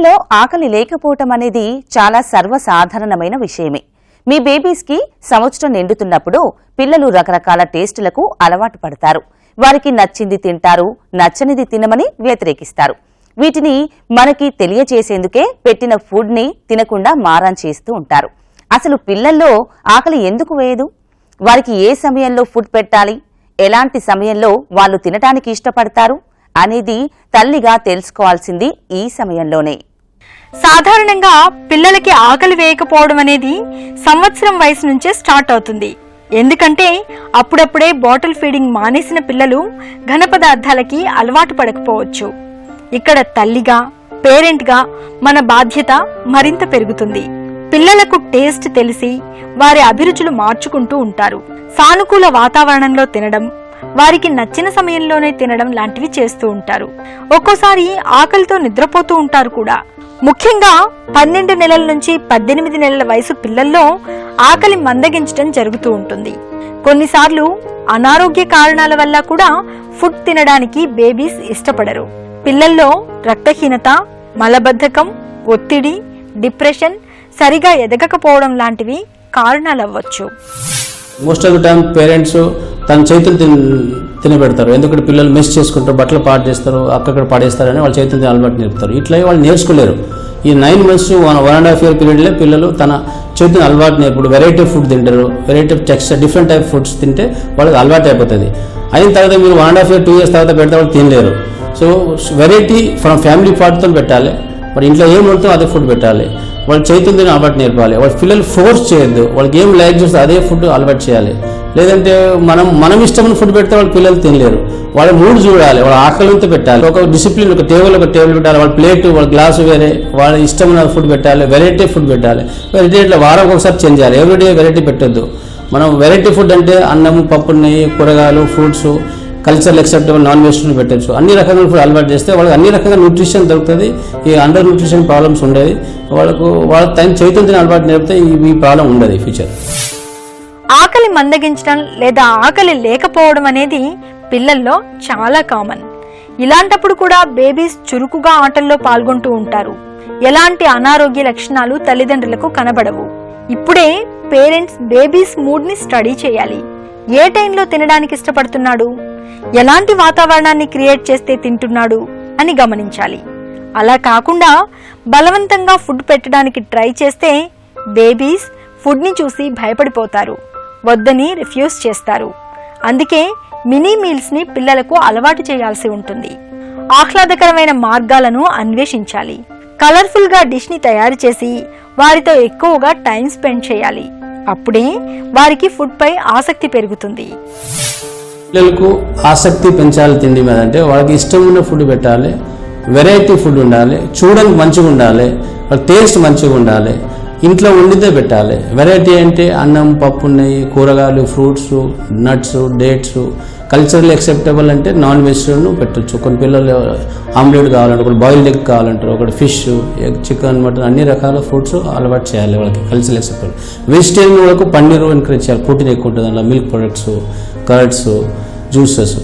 పిల్లల్లో ఆకలి లేకపోవటం అనేది చాలా సర్వసాధారణమైన విషయమే. మీ బేబీస్కి సంవత్సరం నిండుతున్నప్పుడు పిల్లలు రకరకాల టేస్టులకు అలవాటు పడతారు. వారికి నచ్చింది తింటారు, నచ్చనిది తినమని వ్యతిరేకిస్తారు. వీటిని మనకి తెలియచేసేందుకే పెట్టిన ఫుడ్ని తినకుండా మారం చేస్తూ ఉంటారు. అసలు పిల్లల్లో ఆకలి ఎందుకు వేయదు? వారికి ఏ సమయంలో ఫుడ్ పెట్టాలి, ఎలాంటి సమయంలో వాళ్ళు తినటానికి ఇష్టపడతారు అనేది తల్లిగా తెలుసుకోవాల్సింది ఈ సమయంలోనే. సాధారణంగా పిల్లలకి ఆకలి వేయకపోవడం అనేది సంవత్సరం వయసు నుంచే స్టార్ట్ అవుతుంది. ఎందుకంటే అప్పుడప్పుడే బాటిల్ ఫీడింగ్ మానేసిన పిల్లలు ఘన పదార్థాలకి అలవాటు పడకపోవచ్చు. ఇక్కడ తల్లిగా, పేరెంట్గా మన బాధ్యత మరింత పెరుగుతుంది. పిల్లలకు టేస్ట్ తెలిసి వారి అభిరుచులు మార్చుకుంటూ ఉంటారు. సానుకూల వాతావరణంలో తినడం, వారికి నచ్చిన సమయంలోనే తినడం లాంటివి చేస్తూ ఉంటారు. ఒక్కోసారి ఆకలితో నిద్రపోతూ ఉంటారు కూడా. ముఖ్యంగా 12 నెలల నుంచి 18 నెలల వయసు పిల్లల్లో ఆకలి మందగించడం జరుగుతూ ఉంటుంది. కొన్నిసార్లు అనారోగ్య కారణాల వల్ల కూడా ఫుడ్ తినడానికి బేబీస్ ఇష్టపడరు. పిల్లల్లో రక్తహీనత, మలబద్ధకం, ఒత్తిడి, డిప్రెషన్, సరిగా ఎదగకపోవడం లాంటివి కారణాలవ్వచ్చు. Most of the time parents తన చేతులు తినబెడతారు. ఎందుకంటే పిల్లలు మిస్ చేసుకుంటారు, బట్టలు పాడు చేస్తారు, అక్కడ పాడేస్తారని వాళ్ళ చేతులు అలవాటు నేర్పుతారు. ఇట్లా వాళ్ళు నేర్చుకోలేరు. ఈ 9 months 1.5 year పీరియడ్లో పిల్లలు తన చేతులు అలవాటు నేర్పుడు వెరైటీ ఫుడ్ తింటారు. Variety texture, different type foods తింటే వాళ్ళకి అలవాటు అయిపోతుంది. అయిన తర్వాత మీరు 1.5 year 2 years తర్వాత పెడితే వాళ్ళు తినలేరు. సో వెరైటీ ఫ్రమ్ ఫ్యామిలీ పార్ట్తో పెట్టాలి. మరి ఇంట్లో ఏం ఉంటుందో అదే ఫుడ్ పెట్టాలి. వాళ్ళ చైతన్యం అలవాటు నేర్పాలి. వాళ్ళ పిల్లలు ఫోర్స్ చేయొద్దు. వాళ్ళకి ఏం లైక్ చేస్తే అదే ఫుడ్ అలవాటు చేయాలి. లేదంటే మనం ఇష్టమైన ఫుడ్ పెడితే వాళ్ళ పిల్లలు తినలేరు. వాళ్ళ మూడు చూడాలి, వాళ్ళ ఆకలితో పెట్టాలి. ఒక డిసిప్లిన్, ఒక టేబుల్ పెట్టాలి. వాళ్ళ ప్లేట్, వాళ్ళ గ్లాసు వేరే, వాళ్ళ ఇష్టమైన ఫుడ్ పెట్టాలి. వెరైటీ ఫుడ్ పెట్టాలి. వెరైటీ ఇట్లా వారం ఒకసారి చేంజ్ చేయాలి. ఎవ్రీడే వెరైటీ పెట్టొద్దు. మనం వెరైటీ ఫుడ్ అంటే అన్నం, పప్పు, నెయ్యి, కూరగాయలు, ఫ్రూట్స్, కల్చరల్ ఎక్సెప్టబుల్ నాన్ వెజిటబుల్ పెట్టచ్చు. అన్ని రకాల ఫుడ్ అలవాటు చేస్తే వాళ్ళకి అన్ని రకాల న్యూట్రిషన్ దొరుకుతుంది. ఈ అండర్ న్యూట్రిషన్ ప్రాబ్లమ్స్ ఉండేది. వాళ్ళ టైం చైతన్యం అలవాటు నేర్పితే ఈ ప్రాబ్లం ఉండదు ఫ్యూచర్. ఆకలి మందగించడం లేదా ఆకలి లేకపోవడం అనేది పిల్లల్లో చాలా కామన్. ఇలాంటప్పుడు కూడా బేబీస్ చురుకుగా ఆటల్లో పాల్గొంటూ ఉంటారు. ఎలాంటి అనారోగ్య లక్షణాలు తల్లిదండ్రులకు కనబడవు. ఇప్పుడే పేరెంట్స్ బేబీస్ మూడ్ ని స్టడీ చేయాలి. ఏ టైంలో తినడానికి ఇష్టపడుతున్నాడు, ఎలాంటి వాతావరణాన్ని క్రియేట్ చేస్తే తింటున్నాడు అని గమనించాలి. అలా కాకుండా బలవంతంగా ఫుడ్ పెట్టడానికి ట్రై చేస్తే బేబీస్ ఫుడ్ ని చూసి భయపడిపోతారు, వద్దని రిఫ్యూజ్ చేస్తారు. అందుకే మినీ మీల్స్ ని పిల్లలకు అలవాటు చేయాల్సి ఉంటుంది. ఆహ్లాదకరమైన మార్గాలను అన్వేషించాలి. కలర్ఫుల్ గా డిష్ ని తయారు చేసి వారితో ఎక్కువగా టైం స్పెండ్ చేయాలి. అప్పుడే వారికి ఫుడ్ పై ఆసక్తి పెరుగుతుంది. పిల్లలకు ఆసక్తి పెంచాలి తిండి మీద అంటే వాళ్ళకి ఇష్టం ఉన్న ఫుడ్ పెట్టాలి. వెరైటీ ఫుడ్ ఉండాలి. చూడడానికి మంచిగా ఉండాలి. వాళ్ళ టేస్ట్ మంచిగా ఉండాలి. ఇంట్లో వండితే పెట్టాలి. వెరైటీ అంటే అన్నం, పప్పు, నెయ్యి, కూరగాయలు, fruits, nuts, dates. Cultural acceptable అంటే నాన్ వెజిటేరియన్ పెట్టచ్చు. కొన్ని పిల్లలు ఆమ్లెట్ కావాలంటే, ఒకటి బాయిల్డ్ ఎగ్ కావాలంటారు, ఒకటి ఫిష్, ఎగ్, చికెన్, మటన్, అన్ని రకాల ఫుడ్స్ అలవాటు చేయాలి వాళ్ళకి. Cultural acceptable. వెజిటేరియన్ వాళ్ళకు పన్నీర్ ఎంకరేజ్ చేయాలి. ప్రోటీన్ ఎక్కువ ఉంటుంది అందులో. Milk products, curds, juices.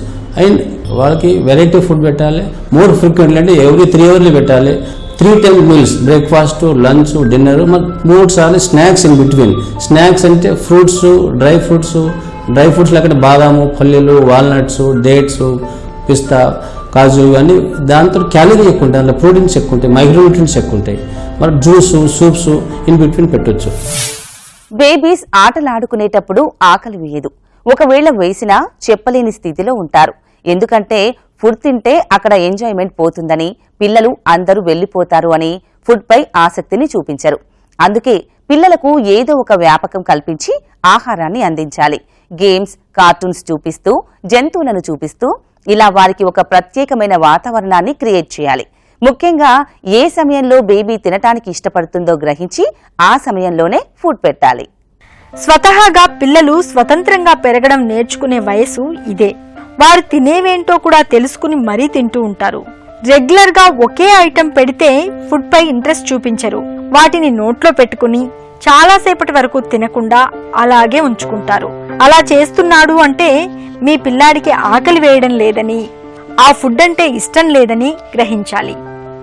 And వాళ్ళకి వెరైటీ ఫుడ్ పెట్టాలి. మోర్ ఫ్రీక్వెంట్లీ అంటే ఎవ్రీ 3 hours పెట్టాలి. 3 times meals, breakfast, lunch, dinner, 3 సార్లు స్నాక్స్ ఇన్ బిట్వీన్. స్నాక్స్ అంటే ఫ్రూట్స్, డ్రై ఫ్రూట్స్ లేకపోతే బాదాము, పల్లీలు, వాల్నట్స్, డేట్స్, పిస్తా, కాజు, ఇవన్నీ. దాంతో క్యాలరీ ఎక్కువ ఉంటాయి, అందులో ప్రోటీన్స్ ఎక్కువ ఉంటాయి, మైక్రోన్యూట్రియన్స్ ఎక్కువ ఉంటాయి. మరి జ్యూస్, సూప్స్ ఇన్ బిట్వీన్ పెట్టొచ్చు. బేబీస్ ఆటలాడుకునేటప్పుడు ఆకలి వేయదు. ఒకవేళ వేసినా చెప్పలేని స్థితిలో ఉంటారు. ఎందుకంటే ఫుడ్ తింటే అక్కడ ఎంజాయ్మెంట్ పోతుందని, పిల్లలు అందరూ వెళ్లిపోతారు అని ఫుడ్ పై ఆసక్తిని చూపించరు. అందుకే పిల్లలకు ఏదో ఒక వ్యాపకం కల్పించి ఆహారాన్ని అందించాలి. గేమ్స్, కార్టూన్స్ చూపిస్తూ, జంతువులను చూపిస్తూ ఇలా వారికి ఒక ప్రత్యేకమైన వాతావరణాన్ని క్రియేట్ చేయాలి. ముఖ్యంగా ఏ సమయంలో బేబీ తినటానికి ఇష్టపడుతుందో గ్రహించి ఆ సమయంలోనే ఫుడ్ పెట్టాలి. స్వతహాగా పిల్లలు స్వతంత్రంగా పెరగడం నేర్చుకునే వయసు ఇదే. వారు తినేవేంటో కూడా తెలుసుకుని మరీ తింటూ ఉంటారు. రెగ్యులర్ గా ఒకే ఐటెం పెడితే ఫుడ్ పై ఇంట్రెస్ట్ చూపించరు. వాటిని నోట్లో పెట్టుకుని చాలాసేపటి వరకు తినకుండా అలాగే ఉంచుకుంటారు. అలా చేస్తున్నాడు అంటే మీ పిల్లాడికి ఆకలి వేయడం లేదని, ఆ ఫుడ్ అంటే ఇష్టం లేదని గ్రహించాలి.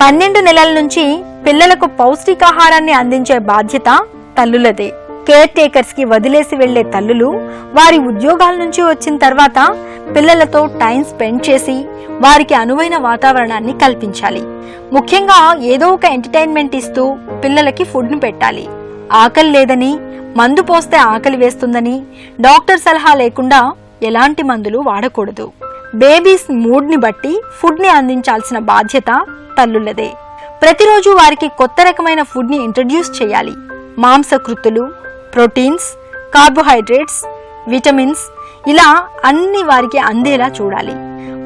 12 నెలల నుంచి పిల్లలకు పౌష్టికాహారాన్ని అందించే బాధ్యత తల్లులదే. కేర్ టేకర్స్ కి వదిలేసి వెళ్లే తల్లులు వారి ఉద్యోగాల నుంచి వచ్చిన తర్వాత పిల్లలతో టైం స్పెండ్ చేసి వారికి అనువైన వాతావరణాన్ని కల్పించాలి. ముఖ్యంగా ఏదో ఒక ఎంటర్టైన్మెంట్ ఇస్తూ పిల్లలకి ఫుడ్ ని పెట్టాలి. ఆకలి లేదని, మందు పోస్తే ఆకలి వేస్తుందని డాక్టర్ సలహా లేకుండా ఎలాంటి మందులు వాడకూడదు. బేబీస్ మూడ్ ని బట్టి ఫుడ్ ని అందించాల్సిన బాధ్యత తల్లులదే. ప్రతిరోజు వారికి కొత్త రకమైన ఫుడ్ ని ఇంట్రడ్యూస్ చేయాలి. మాంసకృత్తులు, ప్రోటీన్స్, కార్బోహైడ్రేట్స్, విటమిన్స్ ఇలా అన్ని వారికి అందేలా చూడాలి.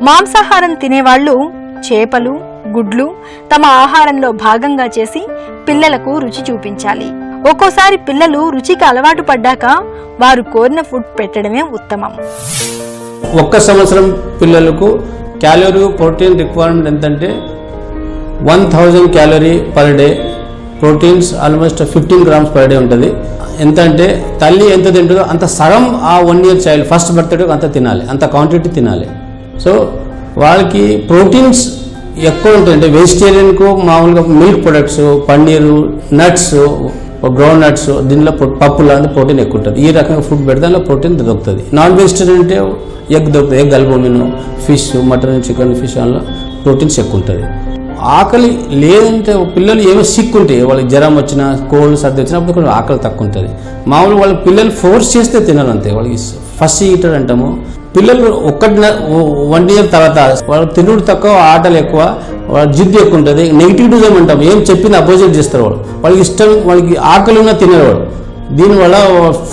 మాంసాహారం తినేవాళ్లు చేపలు, గుడ్లు తమ ఆహారంలో భాగంగా చేసి పిల్లలకు రుచి చూపించాలి. ఒక్కోసారి పిల్లలు రుచికి అలవాటు పడ్డాక వారు కోరిన ఫుడ్ పెట్టడమే ఉత్తమం. ఒక్క సంవత్సరం పిల్లలకు క్యాలరీ ప్రోటీన్ రిక్వైర్మెంట్ ఎంతంటే 1000 calorie per day, proteins almost 15 grams per day ఉంటుంది. ఎంత అంటే తల్లి ఎంత తింటుందో అంత సగం ఆ 1 year చైల్డ్ ఫస్ట్ బర్త్డే అంత తినాలి, అంత క్వాంటిటీ తినాలి. సో వాళ్ళకి ప్రోటీన్స్ ఎక్కువ ఉంటాయి. అంటే వెజిటేరియన్కు మామూలుగా milk products, paneer, nuts, ground nuts, దీనిలో పప్పులు అంటే ప్రోటీన్ ఎక్కువ ఉంటుంది. ఈ రకంగా ఫుడ్ పెడితే దానిలో ప్రోటీన్ దొరుకుతుంది. నాన్ వెజిటేరియన్ అంటే ఎగ్ దొరుకుతుంది, egg albumin, fish, mutton, chicken, fish అందులో ప్రోటీన్స్ ఎక్కువ ఉంటుంది. ఆకలి లేదంటే పిల్లలు ఏమో సిక్ ఉంటాయి, వాళ్ళకి జ్వరం వచ్చినా, కోల్డ్, సర్ది వచ్చినప్పుడు కొంచెం ఆకలి తక్కువ ఉంటుంది. మామూలు వాళ్ళ పిల్లలు ఫోర్స్ చేస్తే తినరు అంతే. వాళ్ళకి ఫస్ట్ ఈటర్ అంటాము. పిల్లలు 1 year తర్వాత వాళ్ళు తినుడు తక్కువ, ఆటలు ఎక్కువ, వాళ్ళ జిద్దు ఎక్కువ ఉంటుంది. నెగిటివిజం అంటాం, ఏం చెప్పినా అపోజిట్ చేస్తారు వాళ్ళు. వాళ్ళకి ఇష్టం, వాళ్ళకి ఆకలి ఉన్నా తినరు వాళ్ళు. దీనివల్ల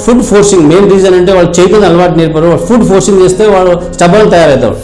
ఫుడ్ ఫోర్సింగ్ మెయిన్ రీజన్ అంటే వాళ్ళు చైతన్య అలవాటు నేర్పారు. ఫుడ్ ఫోర్సింగ్ చేస్తే వాళ్ళు స్టబర్న్ తయారవుతారు.